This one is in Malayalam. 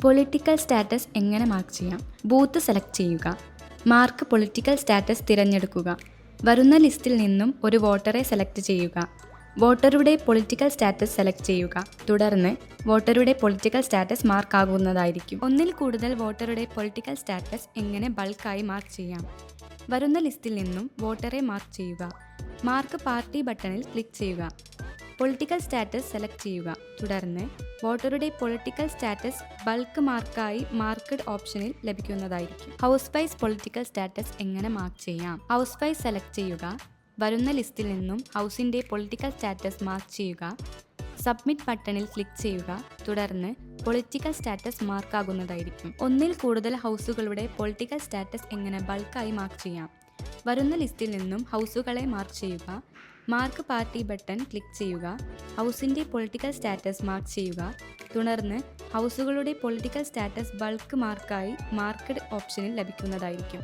പൊളിറ്റിക്കൽ സ്റ്റാറ്റസ് എങ്ങനെ മാർക്ക് ചെയ്യാം? ബൂത്ത് സെലക്ട് ചെയ്യുക. മാർക്ക് പൊളിറ്റിക്കൽ സ്റ്റാറ്റസ് തിരഞ്ഞെടുക്കുക. വരുന്ന ലിസ്റ്റിൽ നിന്നും ഒരു വോട്ടറെ സെലക്ട് ചെയ്യുക. വോട്ടറുടെ പൊളിറ്റിക്കൽ സ്റ്റാറ്റസ് സെലക്ട് ചെയ്യുക. തുടർന്ന് വോട്ടറുടെ പൊളിറ്റിക്കൽ സ്റ്റാറ്റസ് മാർക്കാകുന്നതായിരിക്കും. ഒന്നിൽ കൂടുതൽ വോട്ടറുടെ പൊളിറ്റിക്കൽ സ്റ്റാറ്റസ് എങ്ങനെ ബൾക്കായി മാർക്ക് ചെയ്യാം? വരുന്ന ലിസ്റ്റിൽ നിന്നും വോട്ടറെ മാർക്ക് ചെയ്യുക. മാർക്ക് പാർട്ടി ബട്ടണിൽ ക്ലിക്ക് ചെയ്യുക. പൊളിറ്റിക്കൽ സ്റ്റാറ്റസ് സെലക്ട് ചെയ്യുക. തുടർന്ന് വോട്ടറുടെ പൊളിറ്റിക്കൽ സ്റ്റാറ്റസ് ബൾക്ക് മാർക്കായി മാർക്ക്ഡ് ഓപ്ഷനിൽ ലഭിക്കുന്നതായിരിക്കും. ഹൗസ് വൈസ് പൊളിറ്റിക്കൽ സ്റ്റാറ്റസ് എങ്ങനെ മാർക്ക് ചെയ്യാം? ഹൗസ് വൈസ് സെലക്ട് ചെയ്യുക. വരുന്ന ലിസ്റ്റിൽ നിന്നും ഹൗസിൻ്റെ പൊളിറ്റിക്കൽ സ്റ്റാറ്റസ് മാർക്ക് ചെയ്യുക. സബ്മിറ്റ് ബട്ടണിൽ ക്ലിക്ക് ചെയ്യുക. തുടർന്ന് പൊളിറ്റിക്കൽ സ്റ്റാറ്റസ് മാർക്കാകുന്നതായിരിക്കും. ഒന്നിൽ കൂടുതൽ ഹൗസുകളുടെ പൊളിറ്റിക്കൽ സ്റ്റാറ്റസ് എങ്ങനെ ബൾക്കായി മാർക്ക് ചെയ്യാം? വരുന്ന ലിസ്റ്റിൽ നിന്നും ഹൗസുകളെ മാർക്ക് ചെയ്യുക. മാർക്ക് പാർട്ടി ബട്ടൺ ക്ലിക്ക് ചെയ്യുക. ഹൗസിൻ്റെ പൊളിറ്റിക്കൽ സ്റ്റാറ്റസ് മാർക്ക് ചെയ്യുക. തുടർന്ന് ഹൗസുകളുടെ പൊളിറ്റിക്കൽ സ്റ്റാറ്റസ് ബൾക്ക് മാർക്കായി മാർക്ക്ഡ് ഓപ്ഷനിൽ ലഭിക്കുന്നതായിരിക്കും.